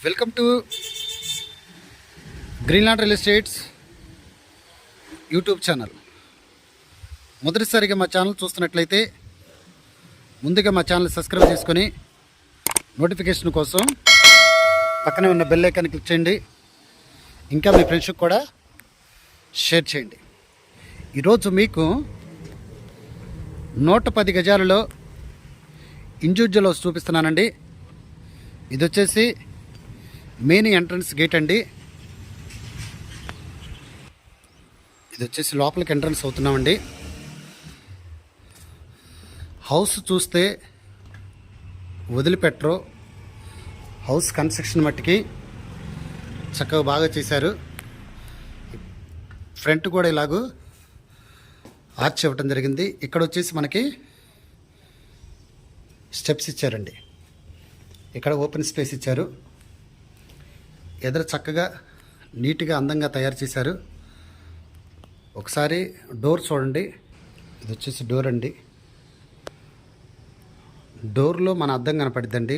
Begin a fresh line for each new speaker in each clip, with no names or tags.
Welcome to Greenland real estates YouTube channel. మొదటిసారిగా మా channel చూస్తున్నట్లయితే ముందుగా మా ఛానల్ సబ్స్క్రైబ్ చేసుకొని నోటిఫికేషన్ కోసం పక్కనే ఉన్న బెల్ ఐకాన్ క్లిక్ చేయండి. ఇంకా మీ ఫ్రెండ్స్కి కూడా షేర్ చేయండి. ఈరోజు మీకు 110 గజాలలో ఇండివిజువల్ హౌస్ చూపిస్తున్నానండి. ఇది వచ్చేసి మెయిన్ ఎంట్రన్స్ గేట్ అండి. ఇది వచ్చేసి లోపలికి ఎంట్రన్స్ అవుతున్నామండి. హౌస్ చూస్తే వదిలిపెట్టరు. హౌస్ కన్స్ట్రక్షన్ మట్టికి చక్కగా బాగా చేశారు. ఫ్రంట్ కూడా ఇలాగూ ఆర్చ్ ఇవ్వటం జరిగింది. ఇక్కడ వచ్చేసి మనకి స్టెప్స్ ఇచ్చారండి. ఇక్కడ ఓపెన్ స్పేస్ ఇచ్చారు. ఎదురు చక్కగా నీట్గా అందంగా తయారు చేశారు. ఒకసారి డోర్ చూడండి. ఇది వచ్చేసి డోర్ అండి. డోర్లో మన అద్దం కనపడిద్దండి,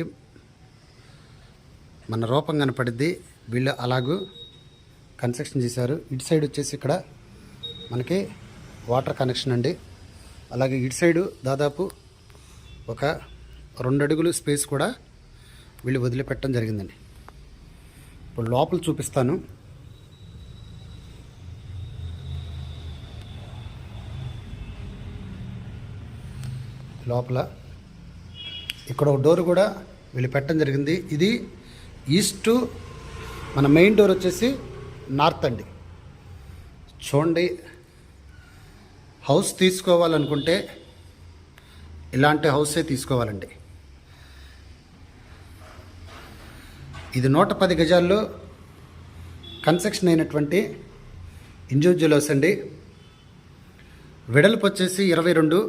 మన రూపం కనపడిద్ది. వీళ్ళు అలాగూ కన్స్ట్రక్షన్ చేశారు. ఇటు సైడ్ వచ్చేసి ఇక్కడ మనకి వాటర్ కనెక్షన్ అండి. అలాగే ఇటు సైడు దాదాపు ఒక 2 అడుగులు స్పేస్ కూడా వీళ్ళు వదిలిపెట్టడం జరిగిందండి. ఇప్పుడు లోపల చూపిస్తాను. లోపల ఇక్కడ ఒక డోర్ కూడా వీళ్ళు పెట్టడం జరిగింది. ఇది ఈస్ట్, మన మెయిన్ డోర్ వచ్చేసి నార్త్ అండి. చూడండి, హౌస్ తీసుకోవాలనుకుంటే ఇలాంటి హౌసే తీసుకోవాలండి. ఇది 110 గజాల్లో కన్స్ట్రక్షన్ అయినటువంటి ఇండివిజువల్ హౌస్ అండి. వెడల్పు వచ్చేసి 22,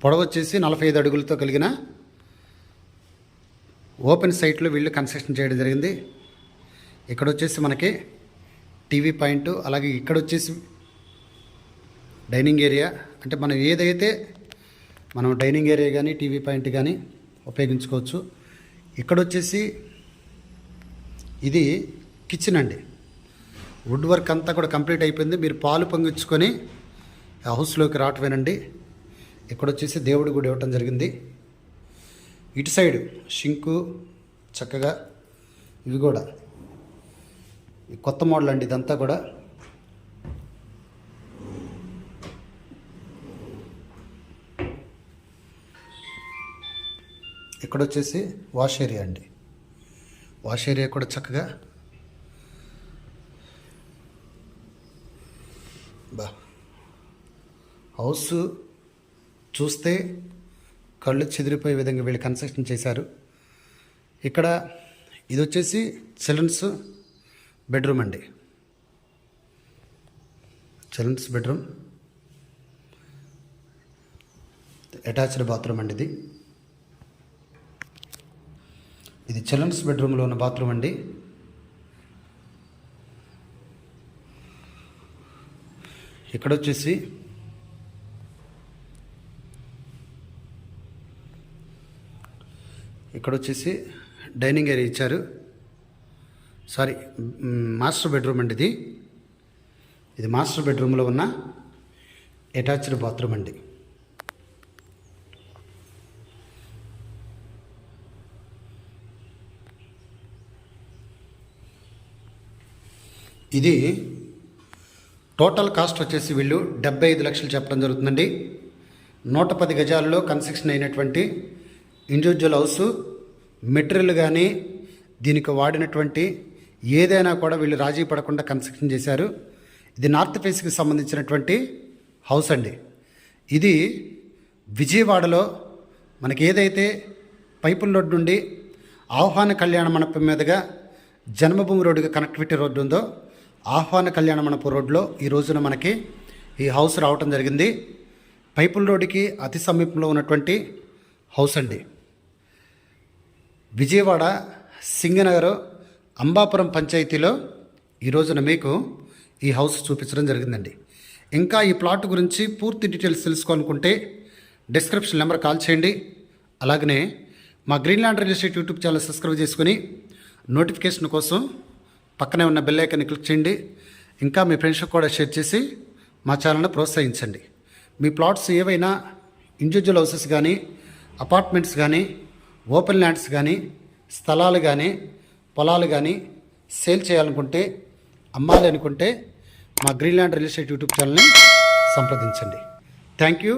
పొడవు వచ్చేసి 45 అడుగులతో కలిగిన ఓపెన్ సైట్లో వీళ్ళు కన్స్ట్రక్షన్ చేయడం జరిగింది. ఇక్కడ వచ్చేసి మనకి టీవీ పాయింట్, అలాగే ఇక్కడ వచ్చేసి డైనింగ్ ఏరియా. అంటే మనం ఏదైతే మనం డైనింగ్ ఏరియా కానీ టీవీ పాయింట్ కానీ ఉపయోగించుకోవచ్చు. ఇక్కడ వచ్చేసి ఇది కిచెన్ అండి. వుడ్ వర్క్ అంతా కూడా కంప్లీట్ అయిపోయింది. మీరు పాలు పొంగించుకొని హౌస్లోకి రావటమేనండి. ఇక్కడ వచ్చేసి దేవుడి గుడి ఇవ్వటం జరిగింది. ఇటు సైడు షింకు చక్కగా, ఇవి కూడా కొత్త మోడల్ అండి. ఇదంతా కూడా ఇక్కడ వచ్చేసి వాష్ ఏరియా అండి. వాష్ ఏరియా కూడా చక్కగా హౌస్ చూస్తే కళ్ళు చెదిరిపోయే విధంగా వీళ్ళు కన్స్ట్రక్షన్ చేశారు. ఇక్కడ ఇది వచ్చేసి చిల్డ్రన్స్ బెడ్రూమ్ అండి. చిల్డ్రన్స్ బెడ్రూమ్, అటాచ్డ్ బాత్రూమ్ అండి. ఇది చిల్డ్రన్స్ బెడ్రూమ్లో ఉన్న బాత్రూమ్ అండి. ఇక్కడ వచ్చేసి డైనింగ్ ఏరియా ఇచ్చారు. సారీ, మాస్టర్ బెడ్రూమ్ అండి. ఇది మాస్టర్ బెడ్రూమ్లో ఉన్న అటాచ్డ్ బాత్రూమ్ అండి. ఇది టోటల్ కాస్ట్ వచ్చేసి వీళ్ళు 75 లక్షలు చెప్పడం జరుగుతుందండి. 110 గజాల్లో కన్స్ట్రక్షన్ అయినటువంటి ఇండివిజువల్ హౌస్. మెటీరియల్ కానీ దీనికి వాడినటువంటి ఏదైనా కూడా వీళ్ళు రాజీ పడకుండా కన్స్ట్రక్షన్ చేశారు. ఇది నార్త్ ఫేస్కి సంబంధించినటువంటి హౌస్ అండి. ఇది విజయవాడలో మనకి ఏదైతే పైపుల్ రోడ్ నుండి ఆహ్వాన కళ్యాణ మండపం మీదుగా జన్మభూమి రోడ్డుగా కనెక్టివిటీ రోడ్డు ఉందో, ఆహ్వాన కళ్యాణ మండపం రోడ్లో ఈ రోజున మనకి ఈ హౌస్ రావటం జరిగింది. పైపుల్ రోడ్డుకి అతి సమీపంలో ఉన్నటువంటి హౌస్ అండి. విజయవాడ సింగనగర్ అంబాపురం పంచాయతీలో ఈ రోజున మీకు ఈ హౌస్ చూపించడం జరిగిందండి. ఇంకా ఈ ప్లాట్ గురించి పూర్తి డీటెయిల్స్ తెలుసుకోవాలనుకుంటే డిస్క్రిప్షన్ నెంబర్ కాల్ చేయండి. అలాగనే మా Greenland real estate YouTube channel subscribe చేసుకుని నోటిఫికేషన్ కోసం పక్కనే ఉన్న బెల్ ఐకాన్ని క్లిక్ చేయండి. ఇంకా మీ ఫ్రెండ్స్కి కూడా షేర్ చేసి మా ఛానల్ని ప్రోత్సహించండి. మీ ప్లాట్స్ ఏవైనా ఇండివిజువల్ హౌసెస్ కానీ, అపార్ట్మెంట్స్ కానీ, ఓపెన్ ల్యాండ్స్ కానీ, స్థలాలు కానీ, పొలాలు కానీ సేల్ చేయాలనుకుంటే, అమ్మాలి అనుకుంటే మా గ్రీన్లాండ్ రియల్ ఎస్టేట్ యూట్యూబ్ ఛానల్ని సంప్రదించండి. Thank you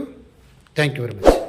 very much.